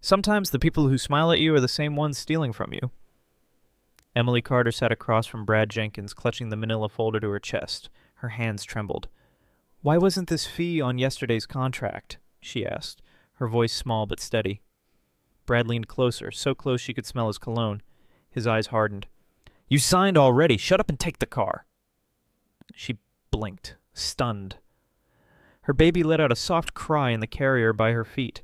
Sometimes the people who smile at you are the same ones stealing from you. Emily Carter sat across from Brad Jenkins, clutching the manila folder to her chest. Her hands trembled. "Why wasn't this fee on yesterday's contract?" she asked, her voice small but steady. Brad leaned closer, so close she could smell his cologne. His eyes hardened. "You signed already. Shut up and take the car." She blinked, stunned. Her baby let out a soft cry in the carrier by her feet.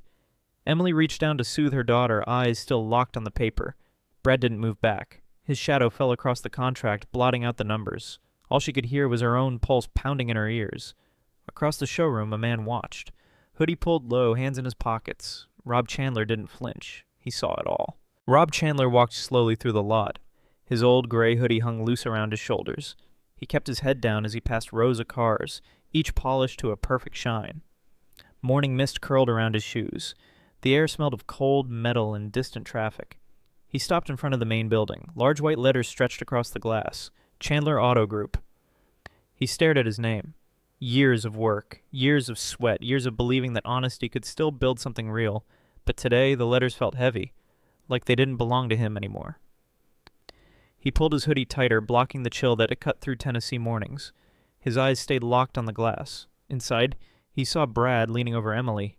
Emily reached down to soothe her daughter, eyes still locked on the paper. Brad didn't move back. His shadow fell across the contract, blotting out the numbers. All she could hear was her own pulse pounding in her ears. Across the showroom, a man watched. Hoodie pulled low, hands in his pockets. Rob Chandler didn't flinch. He saw it all. Rob Chandler walked slowly through the lot. His old gray hoodie hung loose around his shoulders. He kept his head down as he passed rows of cars, each polished to a perfect shine. Morning mist curled around his shoes. The air smelled of cold metal and distant traffic. He stopped in front of the main building. Large white letters stretched across the glass. Chandler Auto Group. He stared at his name. Years of work, years of sweat, years of believing that honesty could still build something real. But today, the letters felt heavy, like they didn't belong to him anymore. He pulled his hoodie tighter, blocking the chill that had cut through Tennessee mornings. His eyes stayed locked on the glass. Inside, he saw Brad leaning over Emily.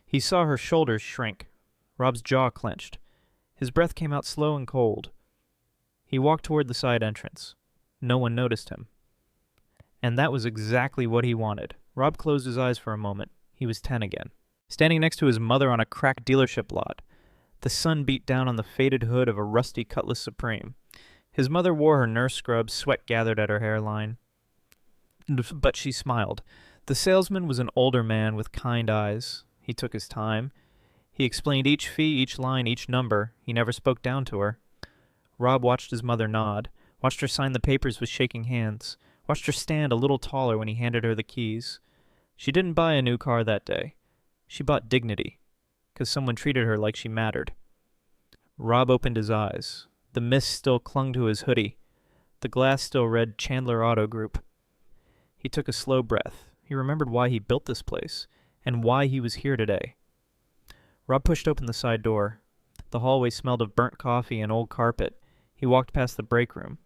He saw her shoulders shrink. Rob's jaw clenched. His breath came out slow and cold. He walked toward the side entrance. No one noticed him. And that was exactly what he wanted. Rob closed his eyes for a moment. He was 10 again. Standing next to his mother on a cracked dealership lot. The sun beat down on the faded hood of a rusty Cutlass Supreme. His mother wore her nurse scrubs, sweat gathered at her hairline. But she smiled. The salesman was an older man with kind eyes. He took his time. He explained each fee, each line, each number. He never spoke down to her. Rob watched his mother nod, watched her sign the papers with shaking hands, watched her stand a little taller when he handed her the keys. She didn't buy a new car that day. She bought dignity, 'cause someone treated her like she mattered. Rob opened his eyes. The mist still clung to his hoodie. The glass still read Chandler Auto Group. He took a slow breath. He remembered why he built this place, and why he was here today. Rob pushed open the side door. The hallway smelled of burnt coffee and old carpet. He walked past the break room.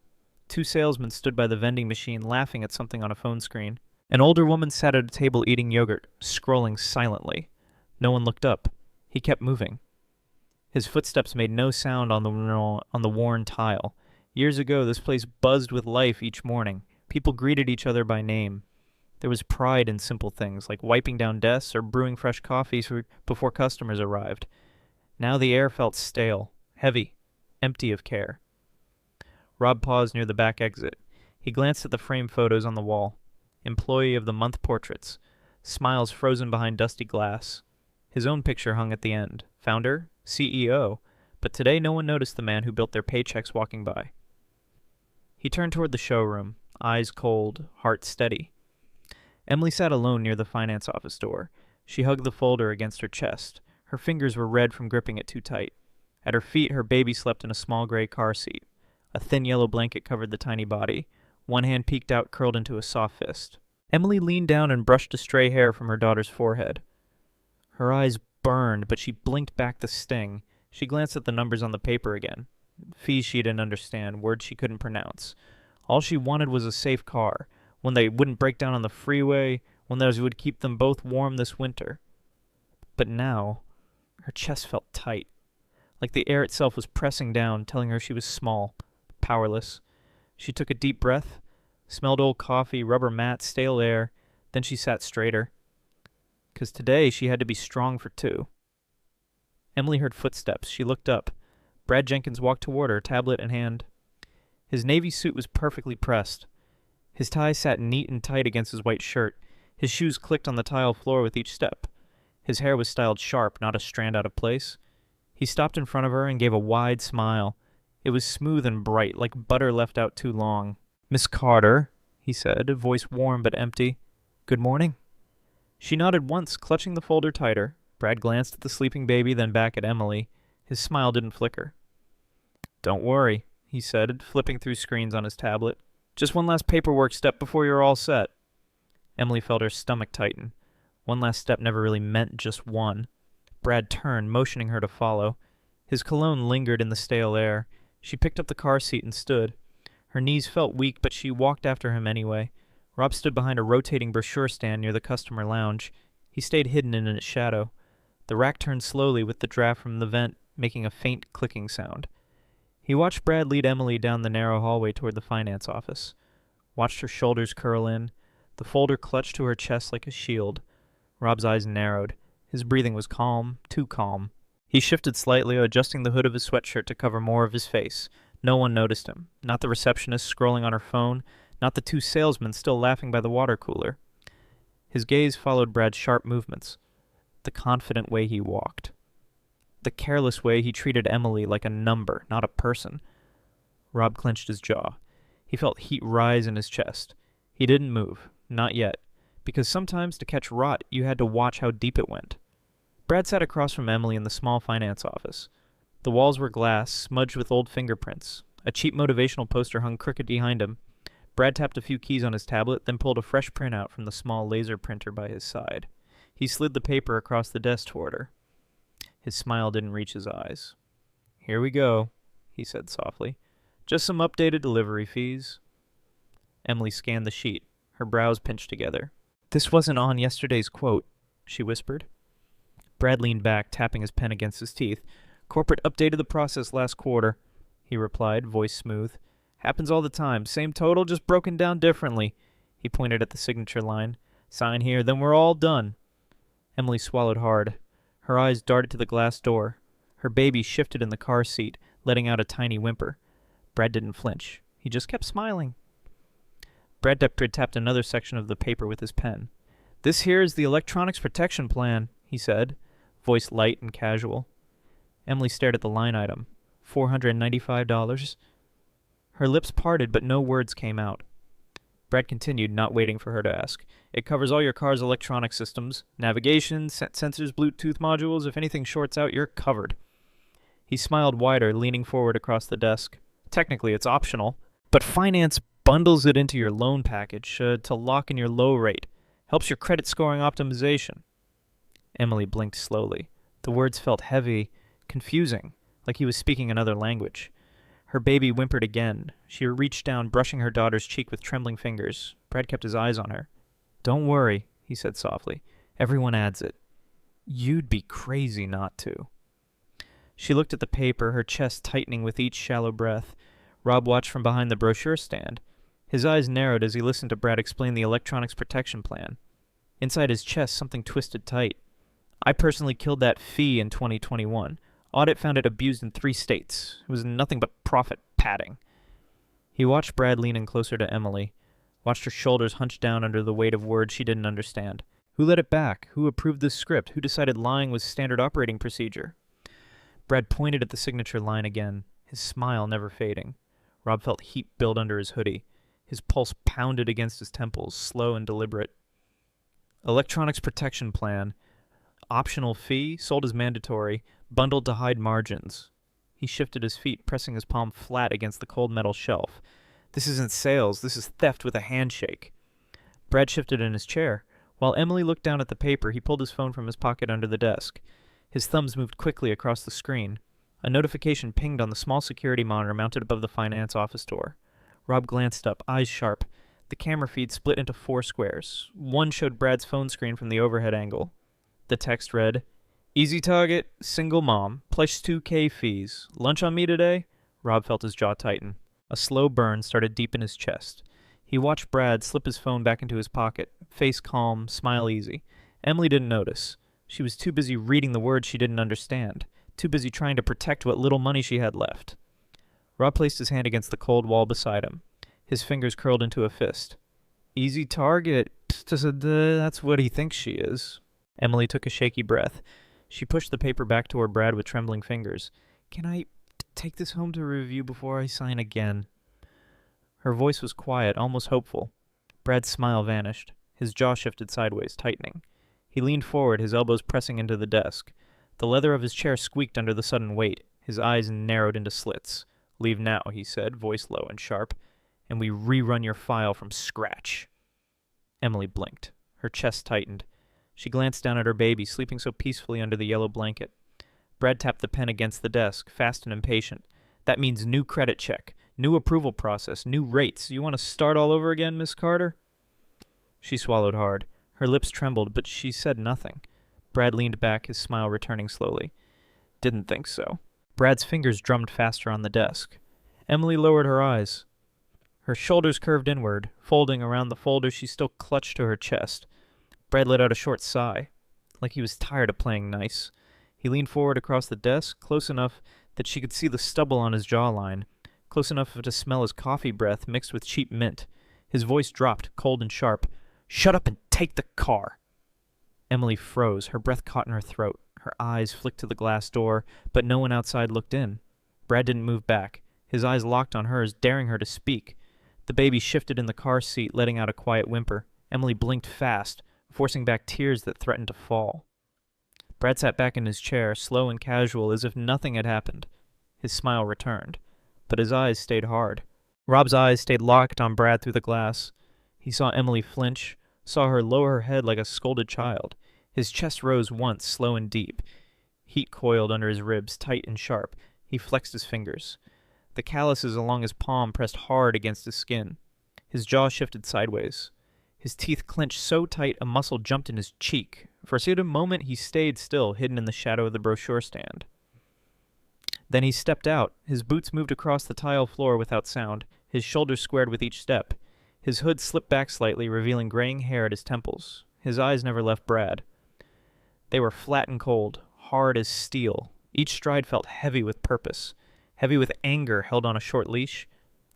2 salesmen stood by the vending machine laughing at something on a phone screen. An older woman sat at a table eating yogurt, scrolling silently. No one looked up. He kept moving. His footsteps made no sound on the worn tile. Years ago, this place buzzed with life each morning. People greeted each other by name. There was pride in simple things, like wiping down desks or brewing fresh coffee before customers arrived. Now the air felt stale, heavy, empty of care. Rob paused near the back exit. He glanced at the framed photos on the wall. Employee of the Month portraits. Smiles frozen behind dusty glass. His own picture hung at the end. Founder, CEO. But today no one noticed the man who built their paychecks walking by. He turned toward the showroom, eyes cold, heart steady. Emily sat alone near the finance office door. She hugged the folder against her chest. Her fingers were red from gripping it too tight. At her feet, her baby slept in a small gray car seat. A thin yellow blanket covered the tiny body. One hand peeked out, curled into a soft fist. Emily leaned down and brushed a stray hair from her daughter's forehead. Her eyes burned, but she blinked back the sting. She glanced at the numbers on the paper again. Fees she didn't understand, words she couldn't pronounce. All she wanted was a safe car, one that wouldn't break down on the freeway, one that would keep them both warm this winter. But now, her chest felt tight, like the air itself was pressing down, telling her she was small, powerless. She took a deep breath, smelled old coffee, rubber mat, stale air, then she sat straighter. 'Cause today she had to be strong for 2. Emily heard footsteps. She looked up. Brad Jenkins walked toward her, tablet in hand. His navy suit was perfectly pressed. His tie sat neat and tight against his white shirt. His shoes clicked on the tile floor with each step. His hair was styled sharp, not a strand out of place. He stopped in front of her and gave a wide smile. It was smooth and bright, like butter left out too long. "Miss Carter," he said, voice warm but empty. "Good morning." She nodded once, clutching the folder tighter. Brad glanced at the sleeping baby, then back at Emily. His smile didn't flicker. "Don't worry," he said, flipping through screens on his tablet. "Just one last paperwork step before you're all set." Emily felt her stomach tighten. One last step never really meant just one. Brad turned, motioning her to follow. His cologne lingered in the stale air. She picked up the car seat and stood. Her knees felt weak, but she walked after him anyway. Rob stood behind a rotating brochure stand near the customer lounge. He stayed hidden in its shadow. The rack turned slowly with the draft from the vent making a faint clicking sound. He watched Brad lead Emily down the narrow hallway toward the finance office. Watched her shoulders curl in. The folder clutched to her chest like a shield. Rob's eyes narrowed. His breathing was calm, too calm. He shifted slightly, adjusting the hood of his sweatshirt to cover more of his face. No one noticed him. Not the receptionist scrolling on her phone. Not the two salesmen still laughing by the water cooler. His gaze followed Brad's sharp movements. The confident way he walked. The careless way he treated Emily like a number, not a person. Rob clenched his jaw. He felt heat rise in his chest. He didn't move. Not yet. Because sometimes to catch rot, you had to watch how deep it went. Brad sat across from Emily in the small finance office. The walls were glass, smudged with old fingerprints. A cheap motivational poster hung crooked behind him. Brad tapped a few keys on his tablet, then pulled a fresh printout from the small laser printer by his side. He slid the paper across the desk toward her. His smile didn't reach his eyes. "Here we go," he said softly. "Just some updated delivery fees." Emily scanned the sheet, her brows pinched together. "This wasn't on yesterday's quote," she whispered. Brad leaned back, tapping his pen against his teeth. "Corporate updated the process last quarter," he replied, voice smooth. "Happens all the time. Same total, just broken down differently." He pointed at the signature line. "Sign here, then we're all done." Emily swallowed hard. Her eyes darted to the glass door. Her baby shifted in the car seat, letting out a tiny whimper. Brad didn't flinch. He just kept smiling. Brad tapped another section of the paper with his pen. "This here is the electronics protection plan," he said, voice light and casual. Emily stared at the line item. $495. Her lips parted, but no words came out. Brad continued, not waiting for her to ask. "It covers all your car's electronic systems. Navigation, sensors, Bluetooth modules. If anything shorts out, you're covered." He smiled wider, leaning forward across the desk. "Technically, it's optional, but finance bundles it into your loan package to lock in your low rate. Helps your credit scoring optimization." Emily blinked slowly. The words felt heavy, confusing, like he was speaking another language. Her baby whimpered again. She reached down, brushing her daughter's cheek with trembling fingers. Brad kept his eyes on her. "Don't worry," he said softly. "Everyone adds it. You'd be crazy not to." She looked at the paper, her chest tightening with each shallow breath. Rob watched from behind the brochure stand. His eyes narrowed as he listened to Brad explain the electronics protection plan. Inside his chest, something twisted tight. "I personally killed that fee in 2021. Audit found it abused in 3 states. It was nothing but profit padding." He watched Brad lean in closer to Emily, watched her shoulders hunch down under the weight of words she didn't understand. Who led it back? Who approved this script? Who decided lying was standard operating procedure? Brad pointed at the signature line again, his smile never fading. Rob felt heat build under his hoodie. His pulse pounded against his temples, slow and deliberate. Electronics protection plan. Optional fee, sold as mandatory, bundled to hide margins. He shifted his feet, pressing his palm flat against the cold metal shelf. "This isn't sales, this is theft with a handshake." Brad shifted in his chair. While Emily looked down at the paper, he pulled his phone from his pocket under the desk. His thumbs moved quickly across the screen. A notification pinged on the small security monitor mounted above the finance office door. Rob glanced up, eyes sharp. The camera feed split into 4 squares. One showed Brad's phone screen from the overhead angle. The text read, "Easy target, single mom, plus 2K fees. Lunch on me today?" Rob felt his jaw tighten. A slow burn started deep in his chest. He watched Brad slip his phone back into his pocket, face calm, smile easy. Emily didn't notice. She was too busy reading the words she didn't understand, too busy trying to protect what little money she had left. Rob placed his hand against the cold wall beside him. His fingers curled into a fist. "Easy target. That's what he thinks she is." Emily took a shaky breath. She pushed the paper back toward Brad with trembling fingers. "Can I take this home to review before I sign again?" Her voice was quiet, almost hopeful. Brad's smile vanished. His jaw shifted sideways, tightening. He leaned forward, his elbows pressing into the desk. The leather of his chair squeaked under the sudden weight. His eyes narrowed into slits. "Leave now," he said, voice low and sharp, "and we rerun your file from scratch." Emily blinked. Her chest tightened. She glanced down at her baby, sleeping so peacefully under the yellow blanket. Brad tapped the pen against the desk, fast and impatient. That means new credit check, new approval process, new rates. You want to start all over again, Miss Carter? She swallowed hard. Her lips trembled, but she said nothing. Brad leaned back, his smile returning slowly. Didn't think so. Brad's fingers drummed faster on the desk. Emily lowered her eyes. Her shoulders curved inward, folding around the folder she still clutched to her chest. Brad let out a short sigh, like he was tired of playing nice. He leaned forward across the desk, close enough that she could see the stubble on his jawline, close enough to smell his coffee breath mixed with cheap mint. His voice dropped, cold and sharp. "Shut up and take the car!" Emily froze, her breath caught in her throat. Her eyes flicked to the glass door, but no one outside looked in. Brad didn't move back. His eyes locked on hers, daring her to speak. The baby shifted in the car seat, letting out a quiet whimper. Emily blinked fast, forcing back tears that threatened to fall. Brad sat back in his chair, slow and casual, as if nothing had happened. His smile returned, but his eyes stayed hard. Rob's eyes stayed locked on Brad through the glass. He saw Emily flinch, saw her lower her head like a scolded child. His chest rose once, slow and deep. Heat coiled under his ribs, tight and sharp. He flexed his fingers. The calluses along his palm pressed hard against his skin. His jaw shifted sideways. His teeth clenched so tight a muscle jumped in his cheek. For a moment he stayed still, hidden in the shadow of the brochure stand. Then he stepped out. His boots moved across the tile floor without sound. His shoulders squared with each step. His hood slipped back slightly, revealing graying hair at his temples. His eyes never left Brad. They were flat and cold, hard as steel. Each stride felt heavy with purpose, heavy with anger held on a short leash.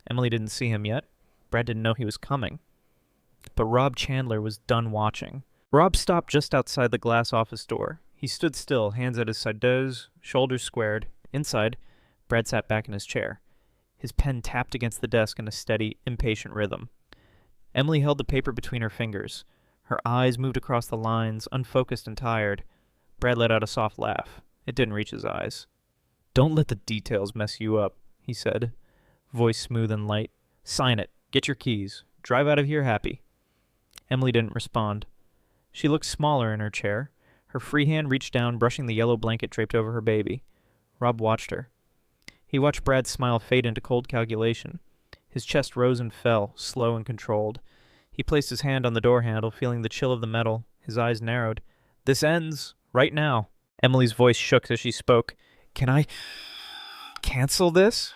Emily didn't see him yet. Brad didn't know he was coming. But Rob Chandler was done watching. Rob stopped just outside the glass office door. He stood still, hands at his sides, shoulders squared. Inside, Brad sat back in his chair. His pen tapped against the desk in a steady, impatient rhythm. Emily held the paper between her fingers. Her eyes moved across the lines, unfocused and tired. Brad let out a soft laugh. It didn't reach his eyes. "Don't let the details mess you up," he said, voice smooth and light. "Sign it. Get your keys. Drive out of here happy." Emily didn't respond. She looked smaller in her chair. Her free hand reached down, brushing the yellow blanket draped over her baby. Rob watched her. He watched Brad's smile fade into cold calculation. His chest rose and fell, slow and controlled. He placed his hand on the door handle, feeling the chill of the metal. His eyes narrowed. "This ends. Right now." Emily's voice shook as she spoke. "Can I cancel this?"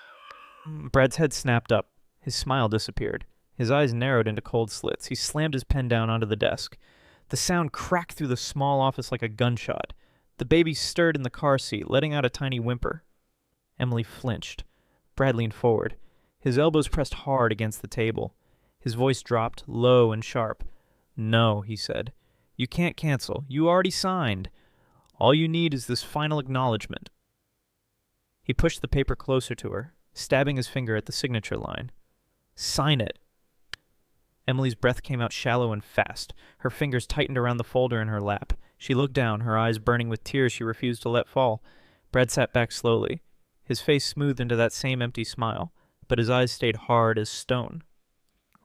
Brad's head snapped up. His smile disappeared. His eyes narrowed into cold slits. He slammed his pen down onto the desk. The sound cracked through the small office like a gunshot. The baby stirred in the car seat, letting out a tiny whimper. Emily flinched. Brad leaned forward. His elbows pressed hard against the table. His voice dropped, low and sharp. "No," he said. "You can't cancel. You already signed. All you need is this final acknowledgement." He pushed the paper closer to her, stabbing his finger at the signature line. "Sign it." Emily's breath came out shallow and fast. Her fingers tightened around the folder in her lap. She looked down, her eyes burning with tears she refused to let fall. Brad sat back slowly. His face smoothed into that same empty smile, but his eyes stayed hard as stone.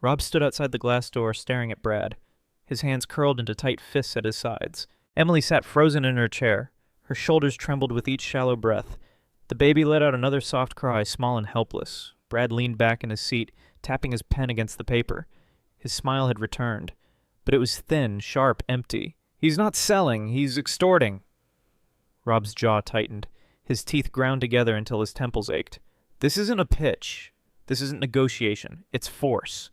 Rob stood outside the glass door, staring at Brad. His hands curled into tight fists at his sides. Emily sat frozen in her chair. Her shoulders trembled with each shallow breath. The baby let out another soft cry, small and helpless. Brad leaned back in his seat, tapping his pen against the paper. His smile had returned, but it was thin, sharp, empty. "He's not selling, he's extorting." Rob's jaw tightened. His teeth ground together until his temples ached. "This isn't a pitch. This isn't negotiation. It's force.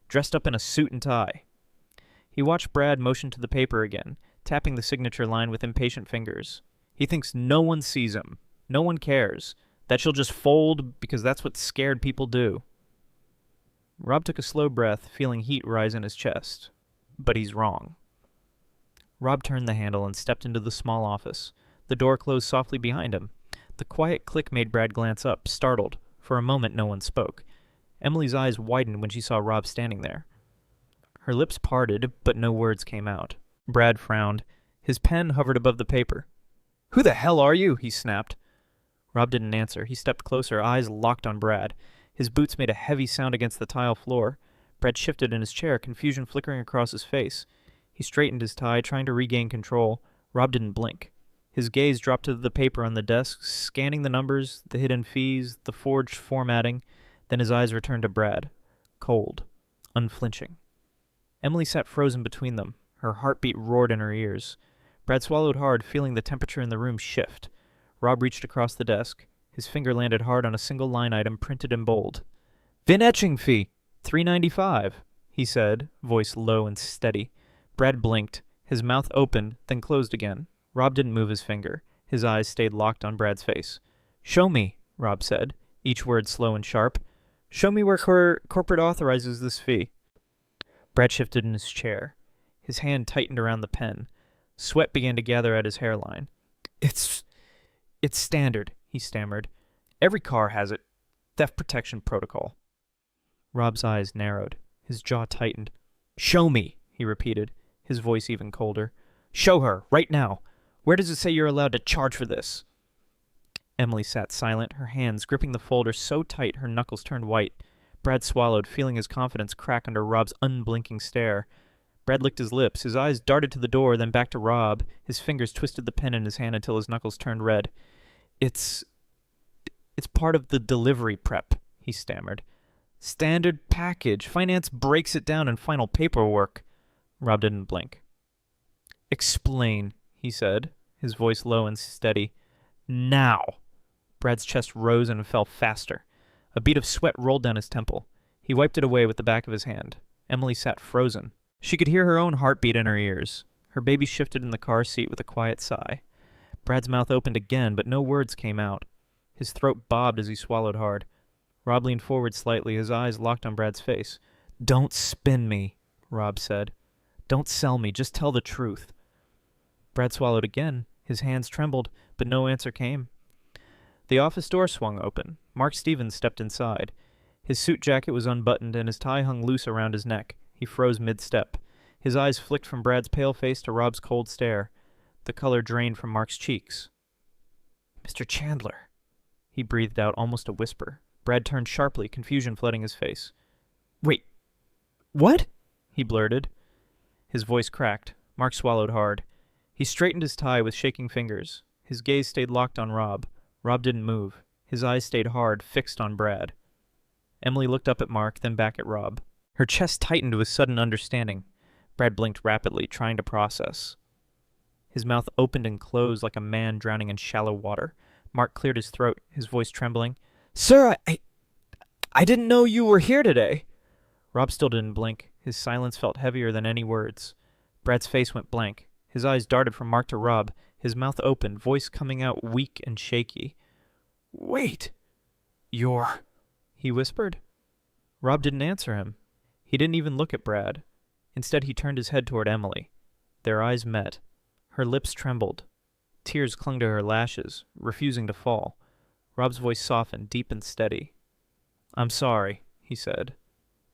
Dressed up in a suit and tie." He watched Brad motion to the paper again, tapping the signature line with impatient fingers. He thinks no one sees him. No one cares. That she'll just fold because that's what scared people do. Rob took a slow breath, feeling heat rise in his chest. But he's wrong. Rob turned the handle and stepped into the small office. The door closed softly behind him. The quiet click made Brad glance up, startled. For a moment no one spoke. Emily's eyes widened when she saw Rob standing there. Her lips parted, but no words came out. Brad frowned. His pen hovered above the paper. "Who the hell are you?" he snapped. Rob didn't answer. He stepped closer, eyes locked on Brad. His boots made a heavy sound against the tile floor. Brad shifted in his chair, confusion flickering across his face. He straightened his tie, trying to regain control. Rob didn't blink. His gaze dropped to the paper on the desk, scanning the numbers, the hidden fees, the forged formatting. Then his eyes returned to Brad. Cold. Unflinching. Emily sat frozen between them. Her heartbeat roared in her ears. Brad swallowed hard, feeling the temperature in the room shift. Rob reached across the desk. His finger landed hard on a single line item printed in bold. Vin etching fee, $3.95, he said, voice low and steady. Brad blinked. His mouth opened, then closed again. Rob didn't move his finger. His eyes stayed locked on Brad's face. Show me, Rob said, each word slow and sharp. Show me where corporate authorizes this fee. Brad shifted in his chair. His hand tightened around the pen. Sweat began to gather at his hairline. It's standard, he stammered. Every car has it. Theft protection protocol. Rob's eyes narrowed. His jaw tightened. Show me, he repeated, his voice even colder. Show her, right now. Where does it say you're allowed to charge for this? Emily sat silent, her hands gripping the folder so tight her knuckles turned white. Brad swallowed, feeling his confidence crack under Rob's unblinking stare. Brad licked his lips. His eyes darted to the door, then back to Rob. His fingers twisted the pen in his hand until his knuckles turned red. It's part of the delivery prep, he stammered. Standard package. Finance breaks it down in final paperwork. Rob didn't blink. Explain, he said, his voice low and steady. Now. Brad's chest rose and fell faster. A bead of sweat rolled down his temple. He wiped it away with the back of his hand. Emily sat frozen. She could hear her own heartbeat in her ears. Her baby shifted in the car seat with a quiet sigh. Brad's mouth opened again, but no words came out. His throat bobbed as he swallowed hard. Rob leaned forward slightly, his eyes locked on Brad's face. Don't spin me, Rob said. Don't sell me, just tell the truth. Brad swallowed again. His hands trembled, but no answer came. The office door swung open. Mark Stevens stepped inside. His suit jacket was unbuttoned and his tie hung loose around his neck. He froze mid-step. His eyes flicked from Brad's pale face to Rob's cold stare. The color drained from Mark's cheeks. Mr. Chandler, he breathed out, almost a whisper. Brad turned sharply, confusion flooding his face. Wait, what? He blurted. His voice cracked. Mark swallowed hard. He straightened his tie with shaking fingers. His gaze stayed locked on Rob. Rob didn't move. His eyes stayed hard, fixed on Brad. Emily looked up at Mark, then back at Rob. Her chest tightened with sudden understanding. Brad blinked rapidly, trying to process. His mouth opened and closed like a man drowning in shallow water. Mark cleared his throat, his voice trembling. Sir, I didn't know you were here today. Rob still didn't blink. His silence felt heavier than any words. Brad's face went blank. His eyes darted from Mark to Rob. His mouth opened, voice coming out weak and shaky. Wait. You're... he whispered. Rob didn't answer him. He didn't even look at Brad. Instead, he turned his head toward Emily. Their eyes met. Her lips trembled. Tears clung to her lashes, refusing to fall. Rob's voice softened, deep and steady. I'm sorry, he said.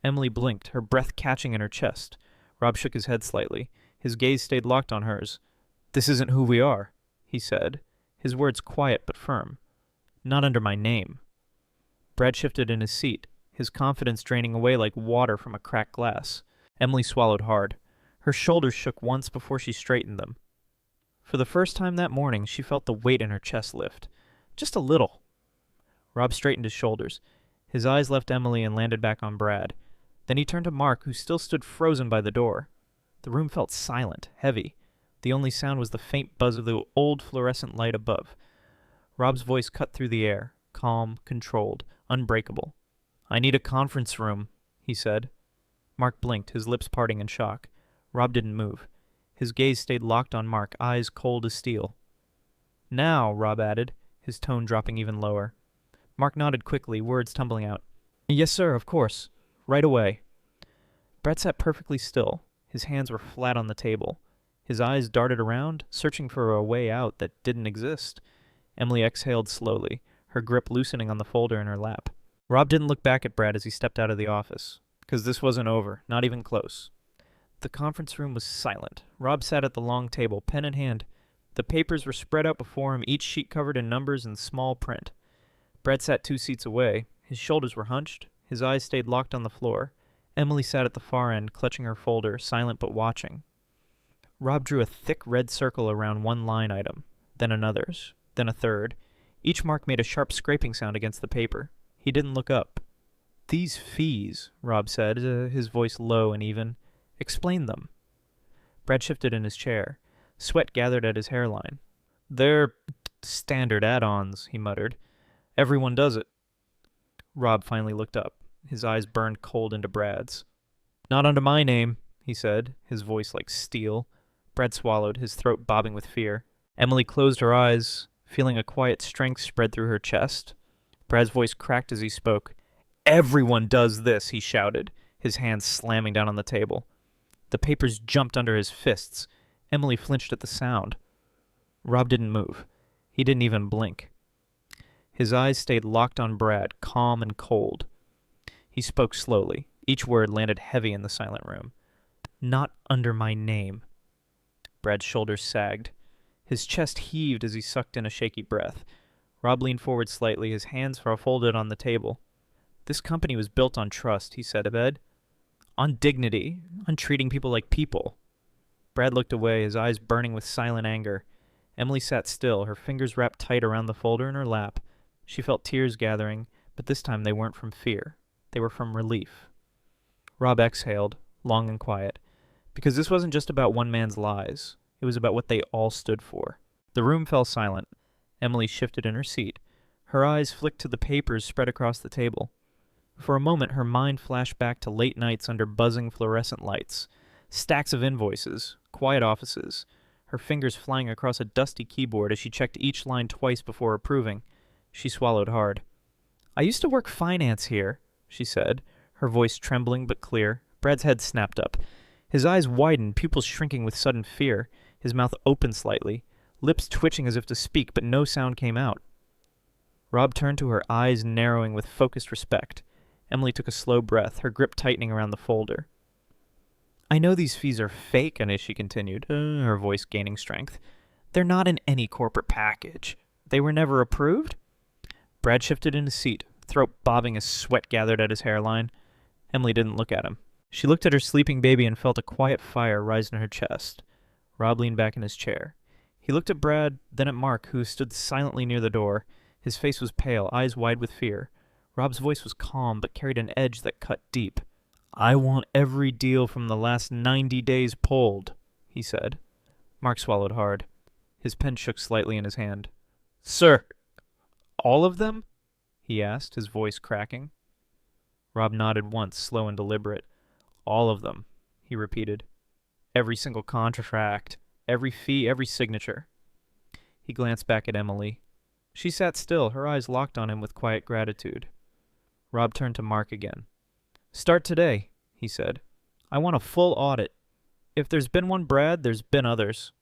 Emily blinked, her breath catching in her chest. Rob shook his head slightly. His gaze stayed locked on hers. This isn't who we are, he said, his words quiet but firm. Not under my name. Brad shifted in his seat, his confidence draining away like water from a cracked glass. Emily swallowed hard. Her shoulders shook once before she straightened them. For the first time that morning, she felt the weight in her chest lift. Just a little. Rob straightened his shoulders. His eyes left Emily and landed back on Brad. Then he turned to Mark, who still stood frozen by the door. The room felt silent, heavy. The only sound was the faint buzz of the old fluorescent light above. Rob's voice cut through the air, calm, controlled, unbreakable. I need a conference room, he said. Mark blinked, his lips parting in shock. Rob didn't move. His gaze stayed locked on Mark, eyes cold as steel. Now, Rob added, his tone dropping even lower. Mark nodded quickly, words tumbling out. Yes, sir, of course. Right away. Brad sat perfectly still. His hands were flat on the table. His eyes darted around, searching for a way out that didn't exist. Emily exhaled slowly, her grip loosening on the folder in her lap. Rob didn't look back at Brad as he stepped out of the office, because this wasn't over, not even close. The conference room was silent. Rob sat at the long table, pen in hand. The papers were spread out before him, each sheet covered in numbers in small print. Brad sat 2 seats away. His shoulders were hunched. His eyes stayed locked on the floor. Emily sat at the far end, clutching her folder, silent but watching. Rob drew a thick red circle around one line item, then another's, then a third. Each mark made a sharp scraping sound against the paper. He didn't look up. "These fees," Rob said, his voice low and even. "Explain them." Brad shifted in his chair. Sweat gathered at his hairline. "They're standard add-ons," he muttered. "Everyone does it." Rob finally looked up. His eyes burned cold into Brad's. "Not under my name," he said, his voice like steel. Brad swallowed, his throat bobbing with fear. Emily closed her eyes, feeling a quiet strength spread through her chest. Brad's voice cracked as he spoke. "Everyone does this," he shouted, his hands slamming down on the table. The papers jumped under his fists. Emily flinched at the sound. Rob didn't move. He didn't even blink. His eyes stayed locked on Brad, calm and cold. He spoke slowly. Each word landed heavy in the silent room. "Not under my name." Brad's shoulders sagged. His chest heaved as he sucked in a shaky breath. Rob leaned forward slightly, his hands were folded on the table. "This company was built on trust," he said abed. "On dignity, on treating people like people." Brad looked away, his eyes burning with silent anger. Emily sat still, her fingers wrapped tight around the folder in her lap. She felt tears gathering, but this time they weren't from fear. They were from relief. Rob exhaled, long and quiet, because this wasn't just about one man's lies. It was about what they all stood for. The room fell silent. Emily shifted in her seat. Her eyes flicked to the papers spread across the table. For a moment, her mind flashed back to late nights under buzzing fluorescent lights, stacks of invoices, quiet offices, her fingers flying across a dusty keyboard as she checked each line twice before approving. She swallowed hard. "I used to work finance here," she said, her voice trembling but clear. Brad's head snapped up. His eyes widened, pupils shrinking with sudden fear. His mouth opened slightly, lips twitching as if to speak, but no sound came out. Rob turned to her, eyes narrowing with focused respect. Emily took a slow breath, her grip tightening around the folder. "I know these fees are fake," she continued, her voice gaining strength. "They're not in any corporate package. They were never approved?" Brad shifted in his seat, throat bobbing as sweat gathered at his hairline. Emily didn't look at him. She looked at her sleeping baby and felt a quiet fire rise in her chest. Rob leaned back in his chair. He looked at Brad, then at Mark, who stood silently near the door. His face was pale, eyes wide with fear. Rob's voice was calm, but carried an edge that cut deep. "I want every deal from the last 90 days pulled," he said. Mark swallowed hard. His pen shook slightly in his hand. "Sir, all of them?" he asked, his voice cracking. Rob nodded once, slow and deliberate. "All of them," he repeated. "Every single contract, every fee, every signature." He glanced back at Emily. She sat still, her eyes locked on him with quiet gratitude. Rob turned to Mark again. "Start today," he said. "I want a full audit. If there's been one Brad, there's been others."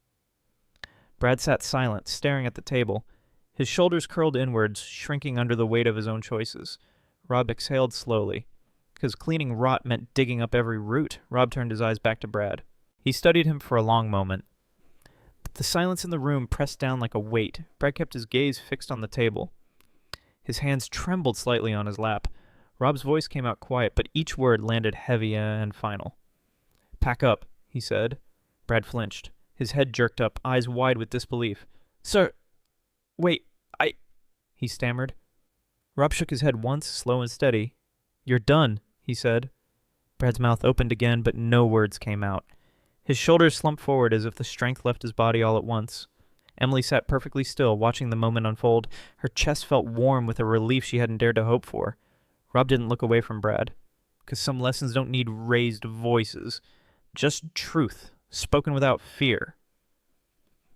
Brad sat silent, staring at the table. His shoulders curled inwards, shrinking under the weight of his own choices. Rob exhaled slowly. Because cleaning rot meant digging up every root, Rob turned his eyes back to Brad. He studied him for a long moment. But the silence in the room pressed down like a weight. Brad kept his gaze fixed on the table. His hands trembled slightly on his lap. Rob's voice came out quiet, but each word landed heavy and final. "Pack up," he said. Brad flinched. His head jerked up, eyes wide with disbelief. "Sir, wait, he stammered. Rob shook his head once, slow and steady. "You're done," he said. Brad's mouth opened again, but no words came out. His shoulders slumped forward as if the strength left his body all at once. Emily sat perfectly still, watching the moment unfold. Her chest felt warm with a relief she hadn't dared to hope for. Rob didn't look away from Brad. Because some lessons don't need raised voices. Just truth, spoken without fear.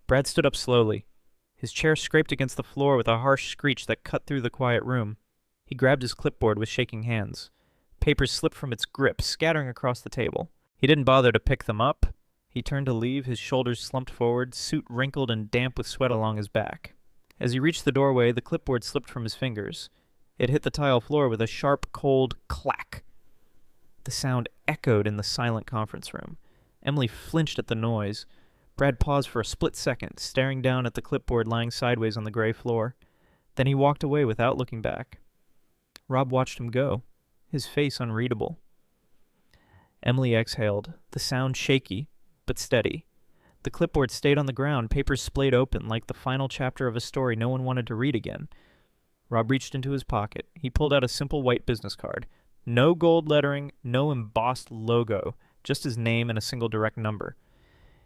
Brad stood up slowly. His chair scraped against the floor with a harsh screech that cut through the quiet room. He grabbed his clipboard with shaking hands. Papers slipped from its grip, scattering across the table. He didn't bother to pick them up. He turned to leave, his shoulders slumped forward, suit wrinkled and damp with sweat along his back. As he reached the doorway, the clipboard slipped from his fingers. It hit the tile floor with a sharp, cold clack. The sound echoed in the silent conference room. Emily flinched at the noise. Brad paused for a split second, staring down at the clipboard lying sideways on the gray floor. Then he walked away without looking back. Rob watched him go, his face unreadable. Emily exhaled, the sound shaky, but steady. The clipboard stayed on the ground, papers splayed open like the final chapter of a story no one wanted to read again. Rob reached into his pocket. He pulled out a simple white business card. No gold lettering, no embossed logo, just his name and a single direct number.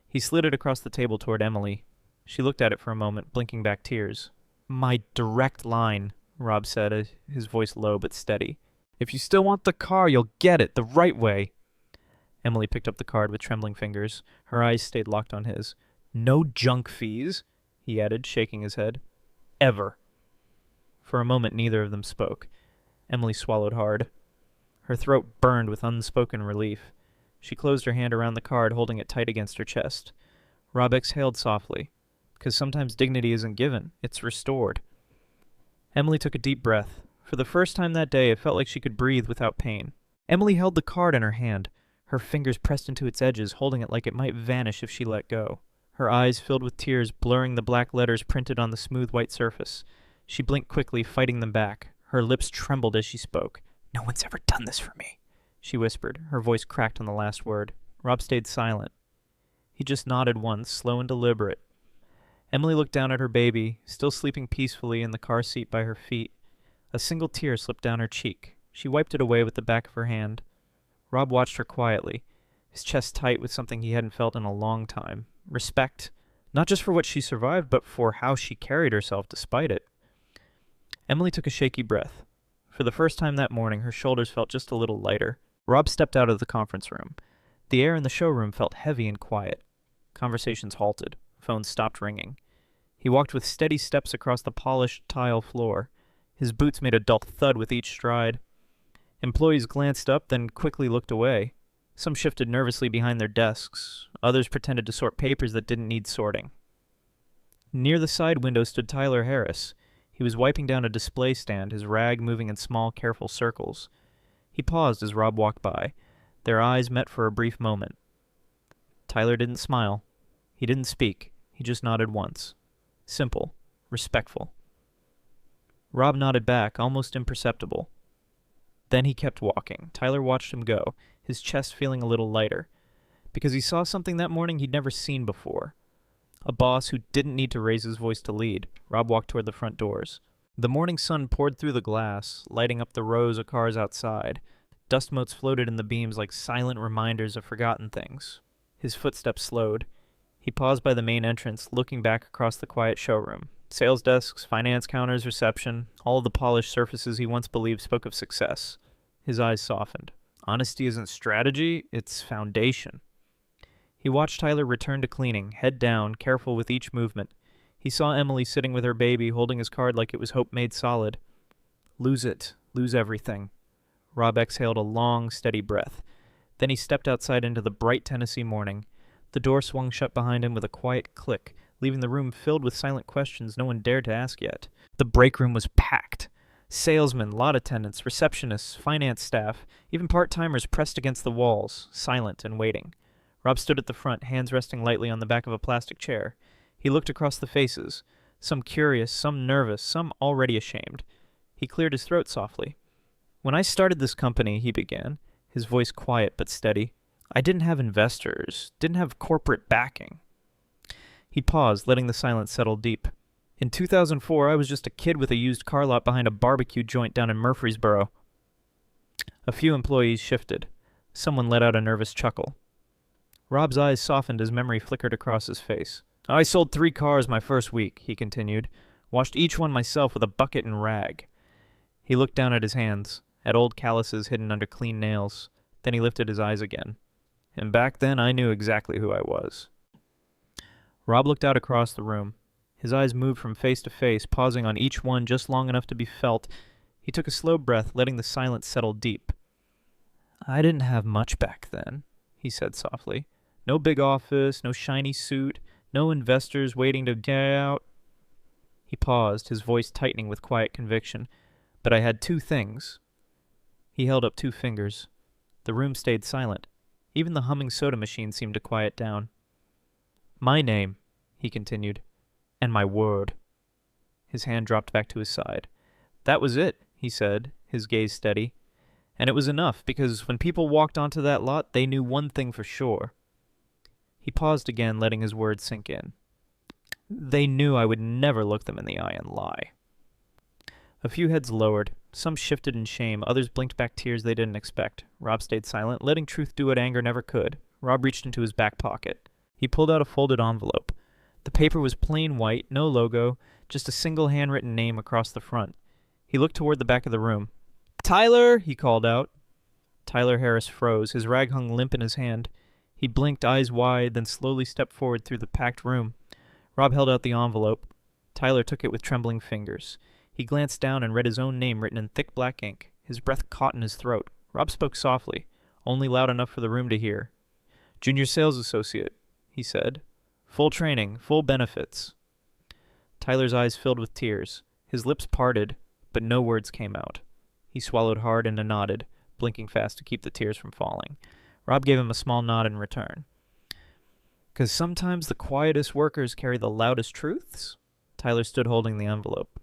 He slid it across the table toward Emily. She looked at it for a moment, blinking back tears. "My direct line," Rob said, his voice low but steady. "If you still want the car, you'll get it the right way." Emily picked up the card with trembling fingers. Her eyes stayed locked on his. "No junk fees," he added, shaking his head. "Ever." For a moment, neither of them spoke. Emily swallowed hard. Her throat burned with unspoken relief. She closed her hand around the card, holding it tight against her chest. Rob exhaled softly, because sometimes dignity isn't given, it's restored. Emily took a deep breath. For the first time that day, it felt like she could breathe without pain. Emily held the card in her hand, her fingers pressed into its edges, holding it like it might vanish if she let go. Her eyes filled with tears, blurring the black letters printed on the smooth white surface. She blinked quickly, fighting them back. Her lips trembled as she spoke. "No one's ever done this for me," she whispered. Her voice cracked on the last word. Rob stayed silent. He just nodded once, slow and deliberate. Emily looked down at her baby, still sleeping peacefully in the car seat by her feet. A single tear slipped down her cheek. She wiped it away with the back of her hand. Rob watched her quietly, his chest tight with something he hadn't felt in a long time. Respect, not just for what she survived, but for how she carried herself despite it. Emily took a shaky breath. For the first time that morning, her shoulders felt just a little lighter. Rob stepped out of the conference room. The air in the showroom felt heavy and quiet. Conversations halted. Phones stopped ringing. He walked with steady steps across the polished tile floor. His boots made a dull thud with each stride. Employees glanced up, then quickly looked away. Some shifted nervously behind their desks. Others pretended to sort papers that didn't need sorting. Near the side window stood Tyler Harris. He was wiping down a display stand, his rag moving in small, careful circles. He paused as Rob walked by. Their eyes met for a brief moment. Tyler didn't smile. He didn't speak. He just nodded once. Simple. Respectful. Rob nodded back, almost imperceptible. Then he kept walking. Tyler watched him go, his chest feeling a little lighter, because he saw something that morning he'd never seen before. A boss who didn't need to raise his voice to lead. Rob walked toward the front doors. The morning sun poured through the glass, lighting up the rows of cars outside. Dust motes floated in the beams like silent reminders of forgotten things. His footsteps slowed. He paused by the main entrance, looking back across the quiet showroom. Sales desks, finance counters, reception, all of the polished surfaces he once believed spoke of success. His eyes softened. Honesty isn't strategy, it's foundation. He watched Tyler return to cleaning, head down, careful with each movement. He saw Emily sitting with her baby, holding his card like it was hope made solid. Lose it. Lose everything. Rob exhaled a long, steady breath. Then he stepped outside into the bright Tennessee morning. The door swung shut behind him with a quiet click, leaving the room filled with silent questions no one dared to ask yet. The break room was packed. Salesmen, lot attendants, receptionists, finance staff, even part-timers pressed against the walls, silent and waiting. Rob stood at the front, hands resting lightly on the back of a plastic chair. He looked across the faces, some curious, some nervous, some already ashamed. He cleared his throat softly. "When I started this company," he began, his voice quiet but steady, "I didn't have investors, didn't have corporate backing." He paused, letting the silence settle deep. "In 2004, I was just a kid with a used car lot behind a barbecue joint down in Murfreesboro." A few employees shifted. Someone let out a nervous chuckle. Rob's eyes softened as memory flickered across his face. "I sold 3 cars my first week," he continued. "Washed each one myself with a bucket and rag." He looked down at his hands, at old calluses hidden under clean nails. Then he lifted his eyes again. "And back then I knew exactly who I was." Rob looked out across the room. His eyes moved from face to face, pausing on each one just long enough to be felt. He took a slow breath, letting the silence settle deep. "I didn't have much back then," he said softly. "No big office, no shiny suit, no investors waiting to get out." He paused, his voice tightening with quiet conviction. "But I had 2 things." He held up 2 fingers. The room stayed silent. Even the humming soda machine seemed to quiet down. "My name," he continued, "and my word." His hand dropped back to his side. "That was it," he said, his gaze steady. "And it was enough, because when people walked onto that lot, they knew one thing for sure." He paused again, letting his words sink in. They knew I would never look them in the eye and lie. A few heads lowered. Some shifted in shame, others blinked back tears they didn't expect. Rob stayed silent, letting truth do what anger never could. Rob reached into his back pocket. He pulled out a folded envelope. The paper was plain white, no logo, just a single handwritten name across the front. He looked toward the back of the room. "Tyler!" he called out. Tyler Harris froze, his rag hung limp in his hand. He blinked, eyes wide, then slowly stepped forward through the packed room. Rob held out the envelope. Tyler took it with trembling fingers. He glanced down and read his own name written in thick black ink. His breath caught in his throat. Rob spoke softly, only loud enough for the room to hear. "Junior sales associate," he said. "Full training, full benefits." Tyler's eyes filled with tears. His lips parted, but no words came out. He swallowed hard and nodded, blinking fast to keep the tears from falling. Rob gave him a small nod in return. "'Cause sometimes the quietest workers carry the loudest truths?" Tyler stood holding the envelope.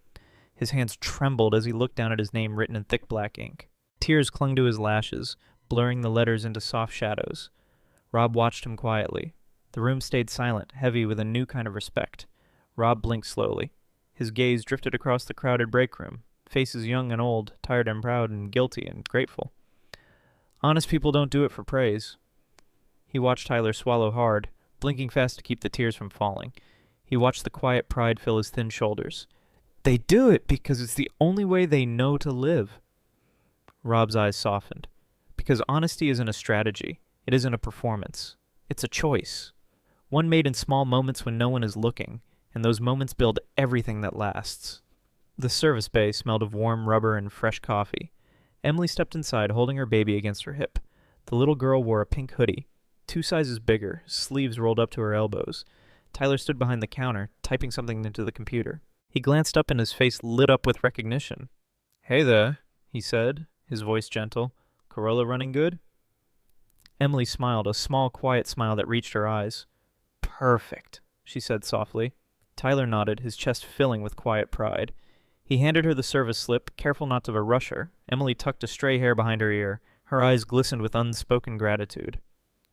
His hands trembled as he looked down at his name written in thick black ink. Tears clung to his lashes, blurring the letters into soft shadows. Rob watched him quietly. The room stayed silent, heavy with a new kind of respect. Rob blinked slowly. His gaze drifted across the crowded break room, faces young and old, tired and proud and guilty and grateful. Honest people don't do it for praise. He watched Tyler swallow hard, blinking fast to keep the tears from falling. He watched the quiet pride fill his thin shoulders. They do it because it's the only way they know to live. Rob's eyes softened. Because honesty isn't a strategy. It isn't a performance. It's a choice. One made in small moments when no one is looking, and those moments build everything that lasts. The service bay smelled of warm rubber and fresh coffee. Emily stepped inside, holding her baby against her hip. The little girl wore a pink hoodie, 2 sizes bigger, sleeves rolled up to her elbows. Tyler stood behind the counter, typing something into the computer. He glanced up and his face lit up with recognition. "Hey there," he said, his voice gentle. "Corolla running good?" Emily smiled, a small, quiet smile that reached her eyes. "Perfect," she said softly. Tyler nodded, his chest filling with quiet pride. He handed her the service slip, careful not to rush her. Emily tucked a stray hair behind her ear. Her eyes glistened with unspoken gratitude.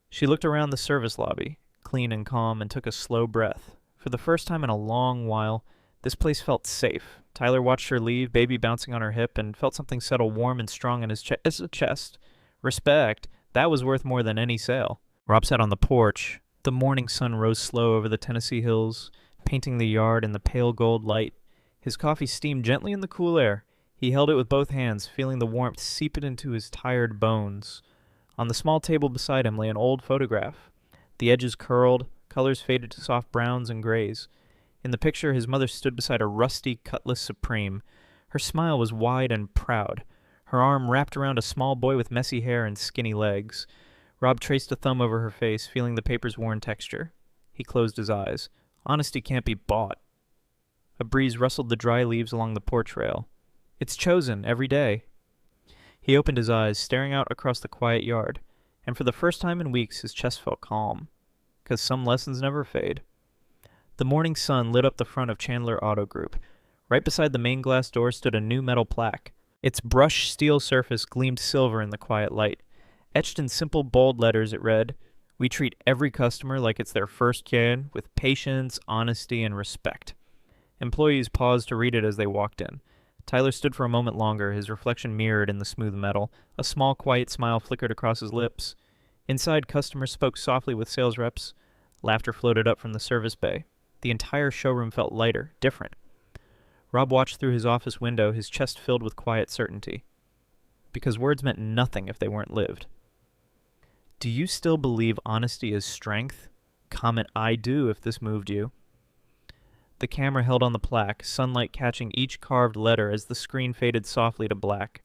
She looked around the service lobby, clean and calm, and took a slow breath. For the first time in a long while, this place felt safe. Tyler watched her leave, baby bouncing on her hip, and felt something settle warm and strong in his chest. Respect. That was worth more than any sale. Rob sat on the porch. The morning sun rose slow over the Tennessee hills, painting the yard in the pale gold light. His coffee steamed gently in the cool air. He held it with both hands, feeling the warmth seep into his tired bones. On the small table beside him lay an old photograph. The edges curled, colors faded to soft browns and grays. In the picture, his mother stood beside a rusty Cutlass Supreme. Her smile was wide and proud. Her arm wrapped around a small boy with messy hair and skinny legs. Rob traced a thumb over her face, feeling the paper's worn texture. He closed his eyes. Honesty can't be bought. A breeze rustled the dry leaves along the porch rail. It's chosen every day. He opened his eyes, staring out across the quiet yard, and for the first time in weeks his chest felt calm. 'Cause some lessons never fade. The morning sun lit up the front of Chandler Auto Group. Right beside the main glass door stood a new metal plaque. Its brushed steel surface gleamed silver in the quiet light. Etched in simple bold letters it read, "We treat every customer like it's their first kid, with patience, honesty, and respect." Employees paused to read it as they walked in. Tyler stood for a moment longer, his reflection mirrored in the smooth metal. A small, quiet smile flickered across his lips. Inside, customers spoke softly with sales reps. Laughter floated up from the service bay. The entire showroom felt lighter, different. Rob watched through his office window, his chest filled with quiet certainty. Because words meant nothing if they weren't lived. Do you still believe honesty is strength? Comment "I do" if this moved you. The camera held on the plaque, sunlight catching each carved letter as the screen faded softly to black.